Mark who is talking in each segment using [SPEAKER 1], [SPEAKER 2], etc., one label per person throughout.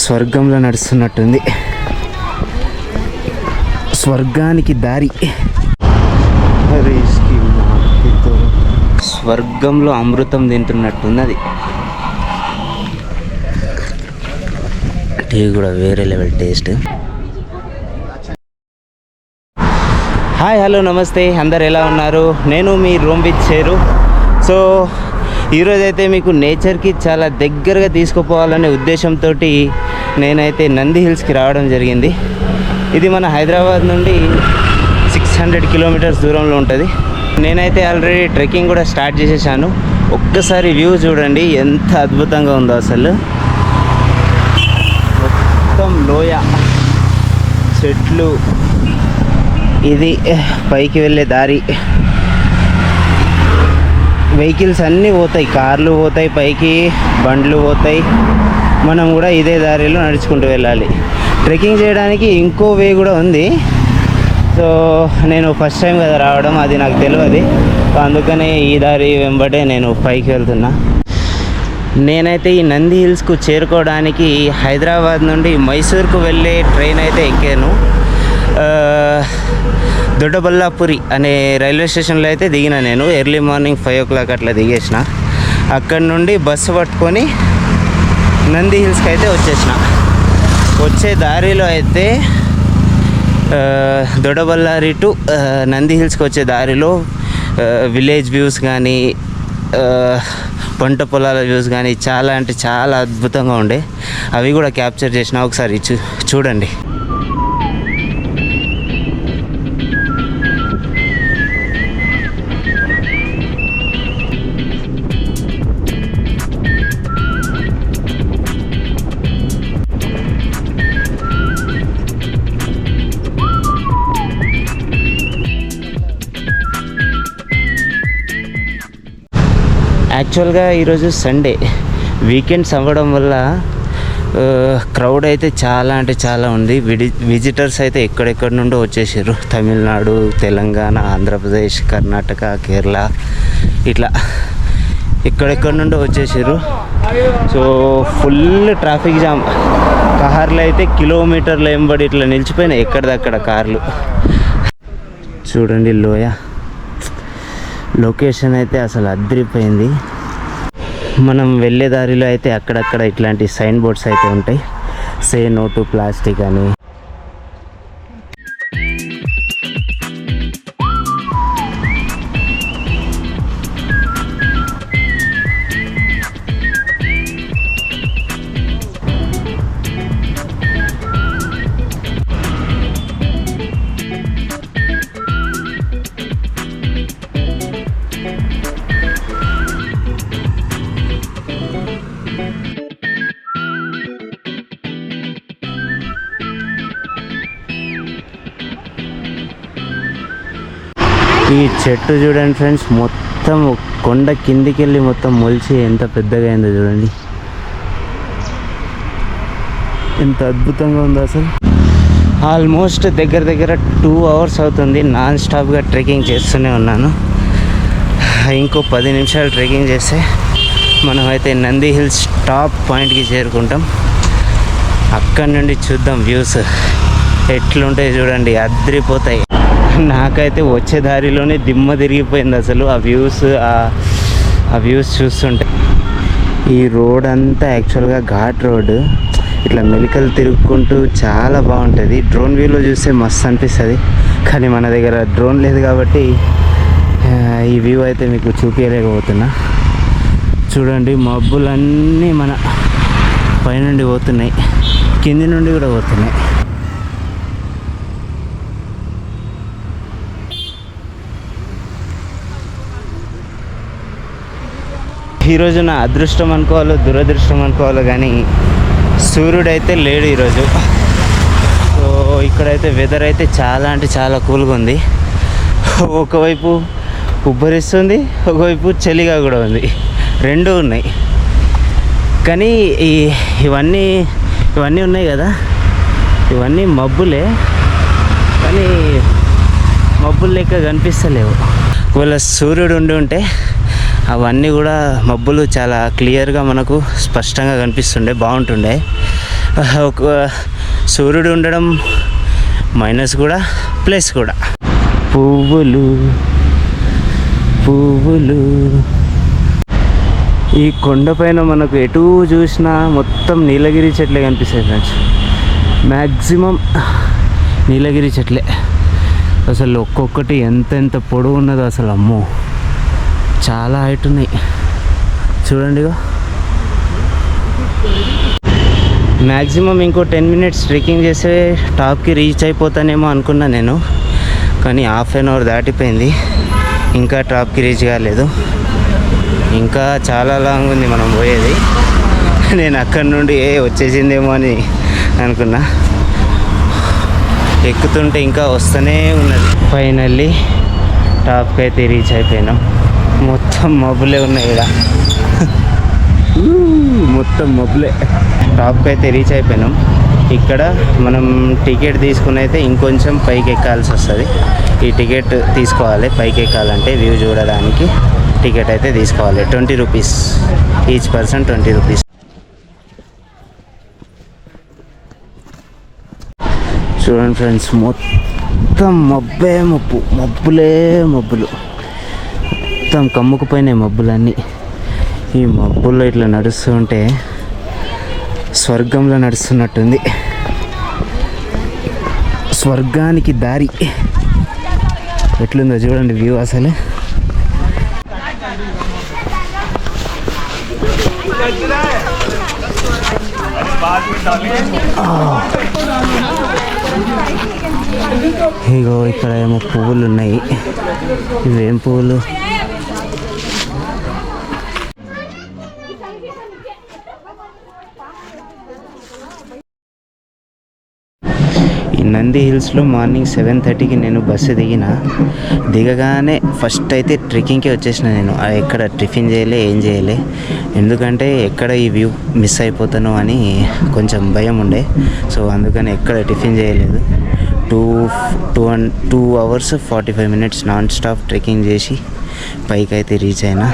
[SPEAKER 1] స్వర్గంలో నడుస్తున్నట్టుంది. స్వర్గానికి దారి. స్వర్గంలో అమృతం తింటున్నట్టుంది. అది టీ కూడా వేరే లెవెల్ టేస్ట్. హాయ్, హలో, నమస్తే, అందరు ఎలా ఉన్నారు? నేను మీ రూమ్ విత్ చేరు. సో ఈరోజైతే మీకు నేచర్కి చాలా దగ్గరగా తీసుకుపోవాలనే ఉద్దేశంతో నేనైతే నంది హిల్స్కి రావడం జరిగింది. ఇది మన హైదరాబాద్ నుండి 600 కిలోమీటర్స్ దూరంలో ఉంటుంది. నేనైతే ఆల్రెడీ ట్రెక్కింగ్ కూడా స్టార్ట్ చేసేసాను. ఒక్కసారి వ్యూ చూడండి, ఎంత అద్భుతంగా ఉందో అసలు. మొత్తం లోయ, చెట్లు, ఇది పైకి వెళ్ళే దారి. వెహికల్స్ అన్నీ పోతాయి, కార్లు పోతాయి పైకి, బండ్లు పోతాయి. మనం కూడా ఇదే దారిలో నడుచుకుంటూ వెళ్ళాలి. ట్రెక్కింగ్ చేయడానికి ఇంకో వే కూడా ఉంది. సో నేను ఫస్ట్ టైం కదా రావడం, అది నాకు తెలియదు. అందుకనే ఈ దారి వెంబడే నేను పైకి వెళ్తున్నా. నేనైతే ఈ నంది హిల్స్కు చేరుకోవడానికి హైదరాబాద్ నుండి మైసూర్కు వెళ్ళే ట్రైన్ అయితే ఎక్కాను. దొడ్డబల్లాపురి అనే రైల్వే స్టేషన్లో అయితే దిగిన. నేను ఎర్లీ మార్నింగ్ 5 o'clock అట్లా దిగేసిన. అక్కడి నుండి బస్సు పట్టుకొని నంది హిల్స్కి అయితే వచ్చేసిన. వచ్చే దారిలో అయితే దొడ్డబల్లారి టు నంది హిల్స్కి వచ్చే దారిలో విలేజ్ వ్యూస్ కానీ, పంట పొలాల వ్యూస్ కానీ చాలా అంటే చాలా అద్భుతంగా ఉండే. అవి కూడా క్యాప్చర్ చేసిన. ఒకసారి చూడండి. యాక్చువల్గా ఈరోజు సండే, వీకెండ్స్ అవ్వడం వల్ల క్రౌడ్ అయితే చాలా అంటే చాలా ఉంది. విజిటర్స్ అయితే ఎక్కడెక్కడి నుండో వచ్చేసారు. తమిళనాడు, తెలంగాణ, ఆంధ్రప్రదేశ్, కర్ణాటక, కేరళ, ఇట్లా ఎక్కడెక్కడి నుండో వచ్చేసారు. So full traffic jam. కార్లు అయితే కిలోమీటర్ల వెంబడి ఇట్లా నిలిచిపోయినాయి, ఎక్కడిదక్కడ కార్లు. చూడండి లోయ, లొకేషన్ అయితే అసలు అదిరిపోయింది. మనం వెళ్ళే దారిలో అయితే అక్కడక్కడ ఇట్లాంటి సైన్ బోర్డ్స్ అయితే ఉంటాయి, సే నో టు ప్లాస్టిక్ అని. ఈ చెట్టు చూడండి ఫ్రెండ్స్, మొత్తం కొండ కిందికి వెళ్ళి మొత్తం మొలిచి ఎంత పెద్దగా అయిందో చూడండి. ఎంత అద్భుతంగా ఉందో అసలు. ఆల్మోస్ట్ దగ్గర 2 hours అవుతుంది నాన్ స్టాప్గా ట్రెక్కింగ్ చేస్తూనే ఉన్నాను. ఇంకో 10 నిమిషాలు ట్రెక్కింగ్ చేస్తే మనమైతే నంది హిల్స్ టాప్ పాయింట్కి చేరుకుంటాం. అక్కడి నుండి చూద్దాం వ్యూస్ ఎట్లుంటాయి చూడండి, అదిరిపోతాయి. నాకైతే వచ్చే దారిలోనే దిమ్మ తిరిగిపోయింది అసలు ఆ వ్యూస్ చూస్తుంటే. ఈ రోడ్ అంతా యాక్చువల్గా ఘాట్ రోడ్, ఇట్లా మెలికలు తిరుగుకుంటూ చాలా బాగుంటుంది. డ్రోన్ వ్యూలో చూస్తే మస్తు అనిపిస్తుంది, కానీ మన దగ్గర డ్రోన్ లేదు కాబట్టి ఈ వ్యూ అయితే మీకు చూపించలేకపోతున్నా. చూడండి, మబ్బులన్నీ మన పైనుండి పోతున్నాయి, కింది నుండి కూడా పోతున్నాయి. ఈరోజు నా అదృష్టం అనుకోవాలో దురదృష్టం అనుకోవాలో కానీ సూర్యుడు అయితే లేడు ఈరోజు. సో ఇక్కడైతే వెదర్ అయితే చాలా అంటే చాలా కూల్గా ఉంది. ఒకవైపు ఉబ్బరిస్తుంది, ఒకవైపు చలిగా కూడా ఉంది, రెండూ ఉన్నాయి. కానీ ఇవన్నీ ఉన్నాయి కదా, ఇవన్నీ మబ్బులే, కానీ మబ్బులు లెక్క కనిపిస్తలేవు. ఒకవేళ సూర్యుడు ఉంటే అవన్నీ కూడా మబ్బులు చాలా క్లియర్గా మనకు స్పష్టంగా కనిపిస్తుండే, బాగుంటుండే. ఒక సూర్యుడు ఉండడం మైనస్ కూడా ప్లస్ కూడా. పువ్వులు పువ్వులు. ఈ కొండపైన మనకు ఎటు చూసినా మొత్తం నీలగిరి చెట్లే కనిపిస్తాయి ఫ్రెండ్స్. మ్యాక్సిమం నీలగిరి చెట్లే. అసలు ఒక్కొక్కటి ఎంత పొడవు ఉన్నదో అసలు. అమ్మో, చాలా హైట్ ఉన్నాయి చూడండి. మ్యాక్సిమం ఇంకో 10 minutes ట్రెక్కింగ్ చేస్తే టాప్కి రీచ్ అయిపోతానేమో అనుకున్నా నేను, కానీ హాఫ్ అన్ అవర్ దాటిపోయింది, ఇంకా టాప్కి రీచ్ కాలేదు. ఇంకా చాలా లాంగ్ ఉంది మనం పోయేది. నేను అక్కడి నుండి వచ్చేసిందేమో అని అనుకున్నా, ఎక్కుతుంటే ఇంకా వస్తూనే ఉన్నది. ఫైనల్లీ టాప్కి అయితే రీచ్ అయిపోయినాం. మొత్తం మబ్బులే ఉన్నాయి ఇక్కడ, మొత్తం మబ్బులే. టాప్కి అయితే రీచ్ అయిపోయినాం. ఇక్కడ మనం టికెట్ తీసుకుని అయితే ఇంకొంచెం పైకి ఎక్కాల్సి వస్తుంది. ఈ టికెట్ తీసుకోవాలి పైకి ఎక్కాలంటే, వ్యూ చూడడానికి టికెట్ అయితే తీసుకోవాలి. 20 rupees ఈచ్ పర్సన్, 20 rupees. చూడండి ఫ్రెండ్స్, మొత్తం మబ్బే మబ్బు, మబ్బులే మబ్బులు, మొత్తం కమ్ముకుపోయినాయి మబ్బులన్నీ. ఈ మబ్బుల్లో ఇట్లా నడుస్తూ ఉంటే స్వర్గంలో నడుస్తున్నట్టుంది. స్వర్గానికి దారి ఎట్లుందో చూడండి వ్యూ అసలు. ఇగో ఇక్కడ ఏమో పువ్వులు ఉన్నాయి. ఇవేం పువ్వులు? నంది హిల్స్లో మార్నింగ్ 7:30కి నేను బస్సు దిగగానే ఫస్ట్ అయితే ట్రెక్కింగ్కి వచ్చేసిన నేను. ఎక్కడ టిఫిన్ చేయలే, ఏం చేయలే, ఎందుకంటే ఎక్కడ ఈ వ్యూ మిస్ అయిపోతాను అని కొంచెం భయం ఉండే. సో అందుకని ఎక్కడ టిఫిన్ చేయలేదు. 2 hours 45 minutes non stop trekking చేసి పైకి అయితే రీచ్ అయినా.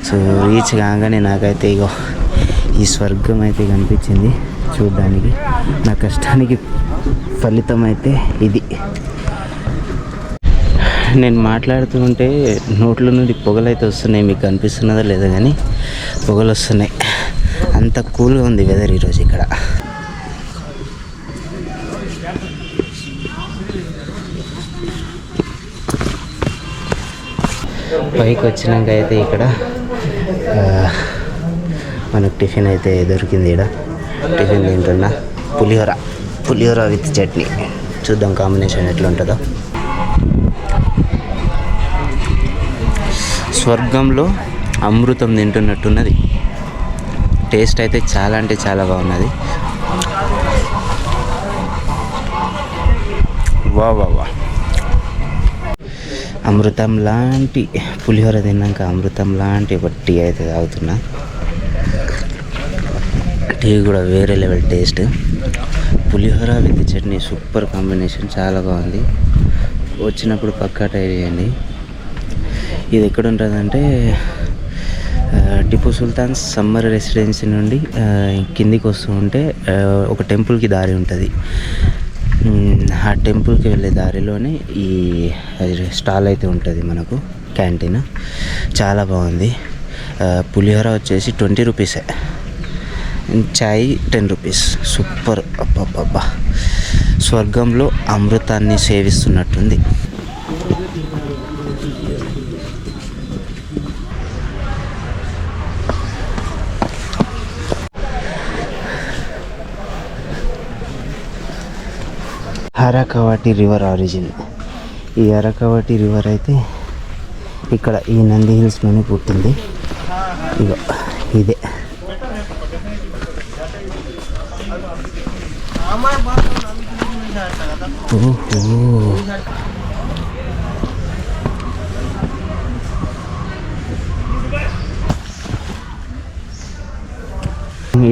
[SPEAKER 1] సో రీచ్ కాగానే నాకైతే ఇగో ఈ స్వర్గం అయితే కనిపించింది చూడడానికి. నా కష్టానికి ఫలితం అయితే ఇది. నేను మాట్లాడుతూ ఉంటే నోట్లో నుండి పొగలైతే వస్తున్నాయి, మీకు కనిపిస్తున్నదో లేదో కానీ పొగలు వస్తున్నాయి. అంత కూల్గా ఉంది వెదర్ ఈరోజు ఇక్కడ. పైకి వచ్చినాక అయితే ఇక్కడ మనకు టిఫిన్ అయితే దొరికింది. ఇక్కడ టిఫిన్ తింటున్నా, పులిహోర విత్ చట్నీ. చూద్దాం కాంబినేషన్ ఎట్లా ఉంటుందో. స్వర్గంలో అమృతం తింటున్నట్టున్నది. టేస్ట్ అయితే చాలా అంటే చాలా బాగున్నది. వా అమృతం లాంటి పులిహోర తిన్నాక అమృతం లాంటి ఒక టీ అయితే తాగుతున్నా. టీ కూడా వేరే level taste. Pulihora with chutney super combination, చాలా బాగుంది. వచ్చినప్పుడు పక్కా ట్రై చేయండి. ఇది ఎక్కడ ఉంటుందంటే టిప్పు సుల్తాన్ సమ్మర్ రెసిడెన్సీ నుండి కిందికి వస్తూ ఉంటే ఒక టెంపుల్కి దారి ఉంటుంది. ఆ టెంపుల్కి వెళ్ళే దారిలోనే ఈ స్టాల్ అయితే ఉంటుంది మనకు, క్యాంటీన్. చాలా బాగుంది. పులిహోర వచ్చేసి 20 rupees, చాయ్ 10 rupees. సూపర్. అబ్బబ్బబ్బా, స్వర్గంలో అమృతాన్ని సేవిస్తున్నట్టుంది. అరకవటి రివర్ ఆరిజిన్. ఈ అరకవటి రివర్ అయితే ఇక్కడ ఈ నంది హిల్స్లోనే పుట్టింది. ఇగో ఇదే.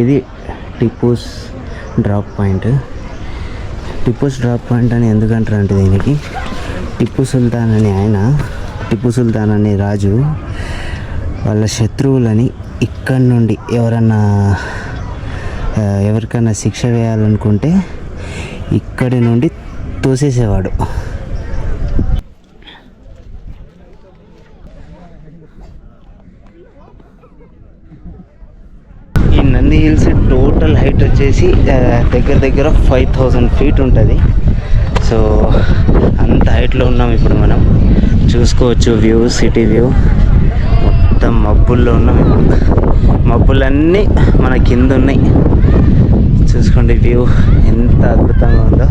[SPEAKER 1] ఇది టిప్పుస్ డ్రాప్ పాయింట్. టిప్పుస్ డ్రాప్ పాయింట్ అని ఎందుకంటారు అంటే, దీనికి టిప్పు సుల్తాన్ అనే రాజు వాళ్ళ శత్రువులని ఇక్కడ నుండి ఎవరన్నా ఎవరికైనా శిక్ష వేయాలనుకుంటే ఇక్కడి నుండి తోసేసేవాడు. ఈ నంది హిల్స్ టోటల్ హైట్ వచ్చేసి దగ్గర దగ్గర 5000 ఫీట్ ఉంటుంది. సో అంత హైట్లో ఉన్నాం ఇప్పుడు మనం. చూసుకోవచ్చు వ్యూ, సిటీ వ్యూ. మొత్తం మబ్బుల్లో ఉన్నాం ఇప్పుడు. మబ్బులన్నీ మన కింద ఉన్నాయి. చూసుకోండి వ్యూ ఎంత అద్భుతంగా ఉందో.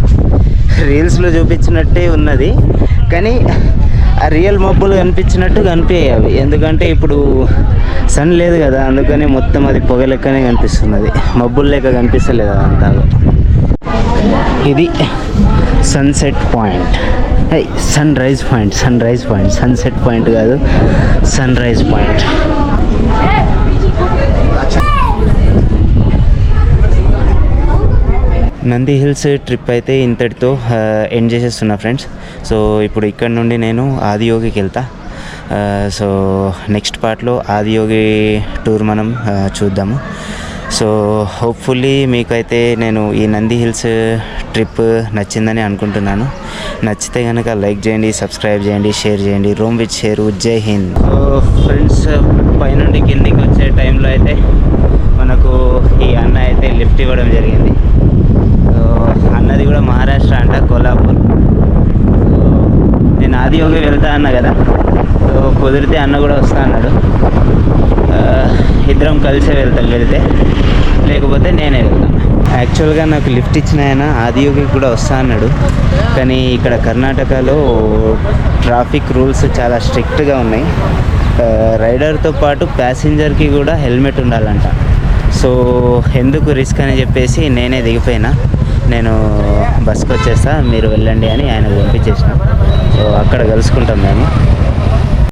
[SPEAKER 1] రీల్స్లో చూపించినట్టే ఉన్నది, కానీ ఆ రియల్ మబ్బులు కనిపించినట్టు కనిపించాయి అవి. ఎందుకంటే ఇప్పుడు సన్ లేదు కదా, అందుకని మొత్తం అది పొగ లెక్కనే కనిపిస్తున్నది, మబ్బులు లెక్క కనిపిస్తలేదు అదంతా. ఇది sunset point, sunrise point, sunset point కాదు, sunrise point. Nandi hills trip అయితే ఇంతటితో ఎండ్ చేసేస్తున్నా ఫ్రెండ్స్. సో ఇప్పుడు ఇక్కడ నుండి నేను ఆదియోగికి వెళ్తా. సో నెక్స్ట్ పార్ట్లో ఆదియోగి టూర్ మనం చూద్దాము. సో హోప్ఫుల్లీ మీకైతే నేను ఈ నంది హిల్స్ ట్రిప్ నచ్చిందని అనుకుంటున్నాను. నచ్చితే కనుక లైక్ చేయండి, సబ్స్క్రైబ్ చేయండి, షేర్ చేయండి. Rome with share. జై హింద్. సో ఫ్రెండ్స్, పైనుండి కిందికి వచ్చే టైంలో అయితే మనకు ఈ అన్న అయితే లిఫ్ట్ ఇవ్వడం జరిగింది. సో అన్నది కూడా మహారాష్ట్ర అంట, కొల్లాపూర్. సో నేను ఆదియోగి వెళ్తా అన్నా కదా, సో కుదిరితే అన్న కూడా వస్తా అన్నాడు. ఇద్దరం కలిసే వెళ్తే, లేకపోతే నేనే వెళ్తాను. యాక్చువల్గా నాకు లిఫ్ట్ ఇచ్చిన ఆయన ఆదియోగికి కూడా వస్తా అన్నాడు, కానీ ఇక్కడ కర్ణాటకలో ట్రాఫిక్ రూల్స్ చాలా స్ట్రిక్ట్గా ఉన్నాయి. రైడర్తో పాటు ప్యాసింజర్కి కూడా హెల్మెట్ ఉండాలంట. సో ఎందుకు రిస్క్ అని చెప్పేసి నేనే దిగిపోయినా. నేను బస్కి వచ్చేస్తా, మీరు వెళ్ళండి అని ఆయనకు పంపించేసిన. సో అక్కడ కలుసుకుంటాం మేము.